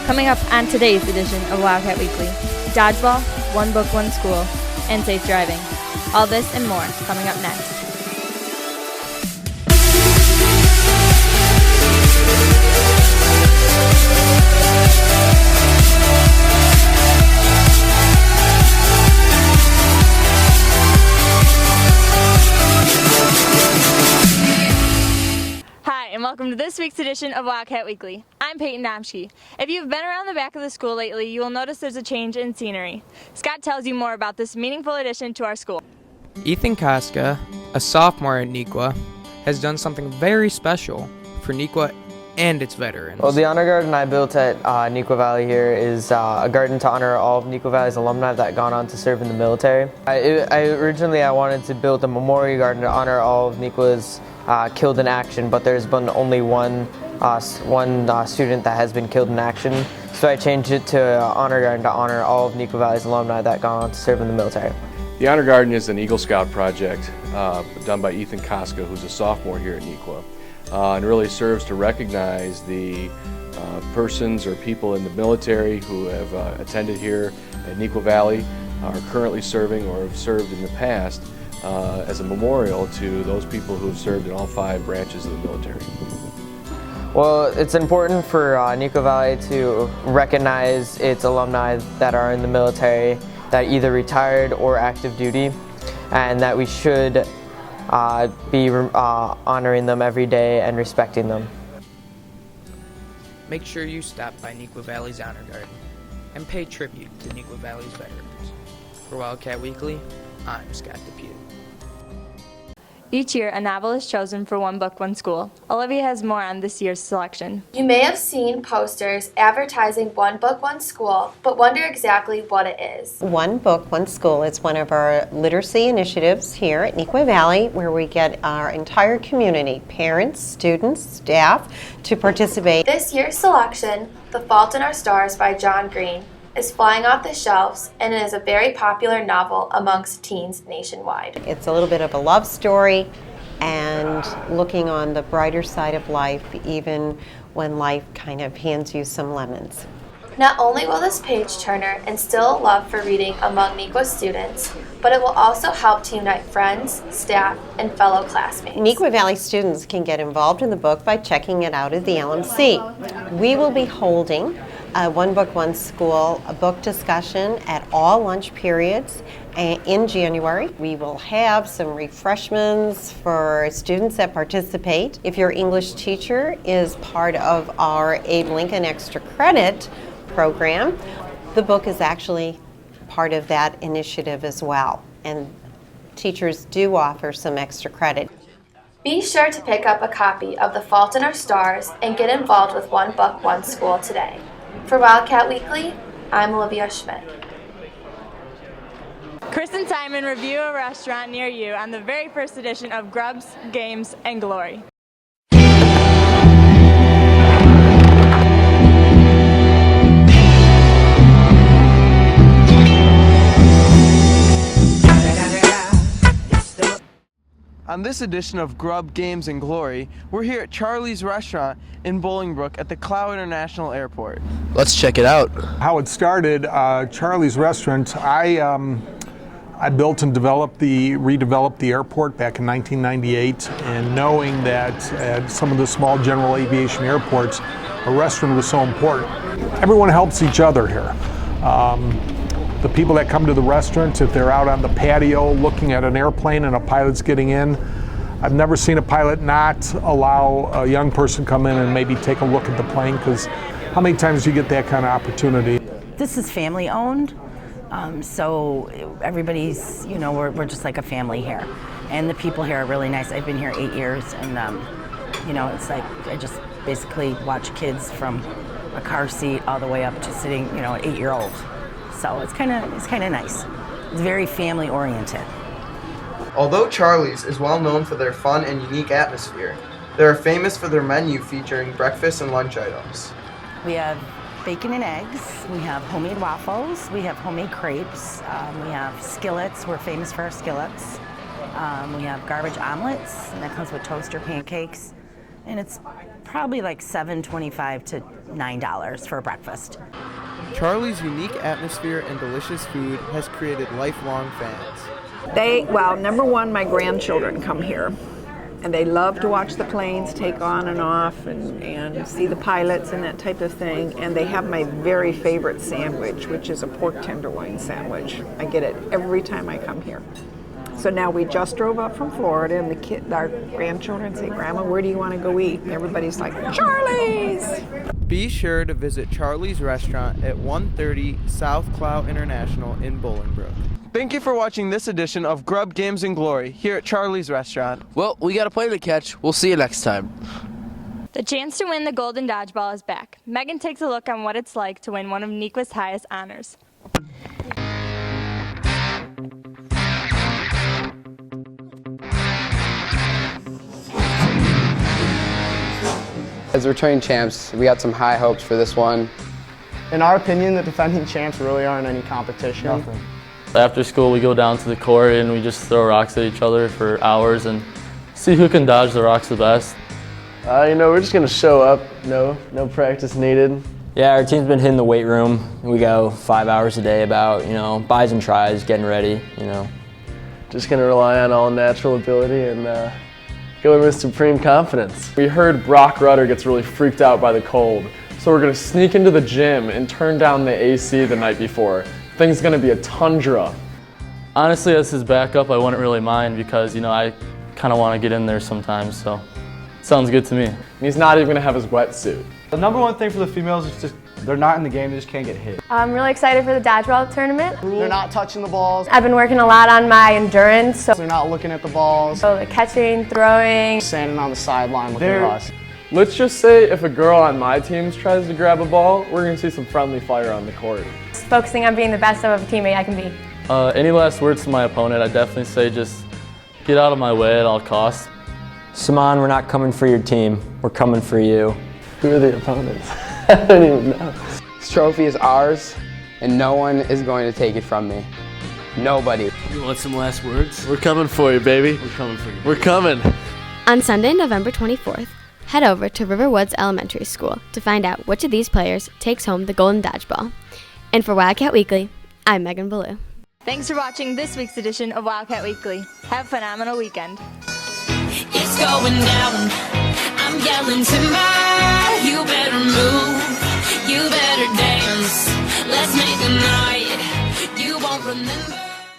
Coming up on today's edition of Wildcat Weekly, dodgeball, one book, one school, and safe driving. All this and more coming up next. And welcome to this week's edition of Wildcat Weekly. I'm Peyton Domschke. If you've been around the back of the school lately, you will notice there's a change in scenery. Scott tells you more about this meaningful addition to our school. Ethan Koska, a sophomore at Neuqua, has done something very special for Neuqua and its veterans. Well, the honor garden I built at Neuqua Valley here is a garden to honor all of Neuqua Valley's alumni that gone on to serve in the military. Originally I wanted to build a memorial garden to honor all of Neuqua's killed in action, but there's been only one student that has been killed in action. So I changed it to honor garden to honor all of Neuqua Valley's alumni that gone on to serve in the military. The Honor Garden is an Eagle Scout project done by Ethan Koska, who's a sophomore here at Neuqua, and really serves to recognize the persons or people in the military who have attended here at Neuqua Valley, are currently serving or have served in the past, as a memorial to those people who have served in all 5 branches of the military. Well, it's important for Neuqua Valley to recognize its alumni that are in the military, that either retired or active duty, and that we should be honoring them every day and respecting them. Make sure you stop by Neuqua Valley's Honor Garden and pay tribute to Neuqua Valley's veterans. For Wildcat Weekly, I'm Scott Depew. Each year, a novel is chosen for one book, one school. Olivia has more on this year's selection. You may have seen posters advertising one book, one school, but wonder exactly what it is. One Book, One School is one of our literacy initiatives here at Neuqua Valley, where we get our entire community, parents, students, staff, to participate. This year's selection, The Fault in Our Stars by John Green, is flying off the shelves, and it is a very popular novel amongst teens nationwide. It's a little bit of a love story and looking on the brighter side of life, even when life kind of hands you some lemons. Not only will this page turner instill a love for reading among Neuqua students, but it will also help to unite friends, staff, and fellow classmates. Neuqua Valley students can get involved in the book by checking it out at the LMC. We will be holding a One Book, One School, a book discussion at all lunch periods in January. We will have some refreshments for students that participate. If your English teacher is part of our Abe Lincoln Extra Credit program, the book is actually part of that initiative as well. And teachers do offer some extra credit. Be sure to pick up a copy of The Fault in Our Stars and get involved with One Book, One School today. For Wildcat Weekly, I'm Olivia Schmidt. Chris and Simon review a restaurant near you on the very first edition of Grubs, Games, and Glory. On this edition of Grub, Games, and Glory, we're here at Charlie's Restaurant in Bolingbrook at the Clow International Airport. Let's check it out. How it started, Charlie's Restaurant, I built and redeveloped the airport back in 1998, and knowing that at some of the small general aviation airports, a restaurant was so important. Everyone helps each other here. The people that come to the restaurant, if they're out on the patio looking at an airplane and a pilot's getting in, I've never seen a pilot not allow a young person come in and maybe take a look at the plane, because how many times do you get that kind of opportunity? This is family owned, so everybody's, we're just like a family here. And the people here are really nice. I've been here 8 years, and it's like I just basically watch kids from a car seat all the way up to sitting, an 8-year-old. So it's kind of nice. It's very family oriented. Although Charlie's is well known for their fun and unique atmosphere, they are famous for their menu featuring breakfast and lunch items. We have bacon and eggs, we have homemade waffles, we have homemade crepes, we have skillets, we're famous for our skillets. We have garbage omelets, and that comes with toast or pancakes. and it's probably like $7.25 to $9 for breakfast. Charlie's unique atmosphere and delicious food has created lifelong fans. Well, number one, my grandchildren come here. And they love to watch the planes take on and off and see the pilots and that type of thing. And they have my very favorite sandwich, which is a pork tenderloin sandwich. I get it every time I come here. So now we just drove up from Florida, and our grandchildren say, "Grandma, where do you want to go eat?" And everybody's like, "Charlie's!" Be sure to visit Charlie's Restaurant at 130 South Clough International in Bolingbrook. Thank you for watching this edition of Grub Games and Glory here at Charlie's Restaurant. Well, we got a play to catch. We'll see you next time. The chance to win the Golden Dodgeball is back. Megan takes a look on what it's like to win one of Nequa's highest honors. As returning champs, we got some high hopes for this one. In our opinion, the defending champs really aren't any competition. Nothing. After school, we go down to the court and we just throw rocks at each other for hours and see who can dodge the rocks the best. We're just going to show up. No practice needed. Yeah, our team's been hitting the weight room. We go 5 hours a day about, buys and tries, getting ready, Just going to rely on all natural ability and go with supreme confidence. We heard Brock Rudder gets really freaked out by the cold, so we're going to sneak into the gym and turn down the AC the night before. Thing's going to be a tundra. Honestly, as his backup, I wouldn't really mind because, I kind of want to get in there sometimes, so sounds good to me. And he's not even going to have his wetsuit. The number one thing for the females is just they're not in the game, they just can't get hit. I'm really excited for the dodgeball tournament. They're not touching the balls. I've been working a lot on my endurance. So they're not looking at the balls. So the catching, throwing. Standing on the sideline looking at us. Let's just say if a girl on my team tries to grab a ball, we're going to see some friendly fire on the court. Just focusing on being the best of a teammate I can be. Any last words to my opponent? I'd definitely say just get out of my way at all costs. Saman, we're not coming for your team. We're coming for you. Who are the opponents? I don't even know. This trophy is ours, and no one is going to take it from me. Nobody. You want some last words? We're coming for you, baby. We're coming for you. We're coming. On Sunday, November 24th, head over to Riverwoods Elementary School to find out which of these players takes home the Golden Dodgeball. And for Wildcat Weekly, I'm Megan Ballou. Thanks for watching this week's edition of Wildcat Weekly. Have a phenomenal weekend. It's going down. I'm yelling timber. You better move. You better dance. Let's make a night you won't remember.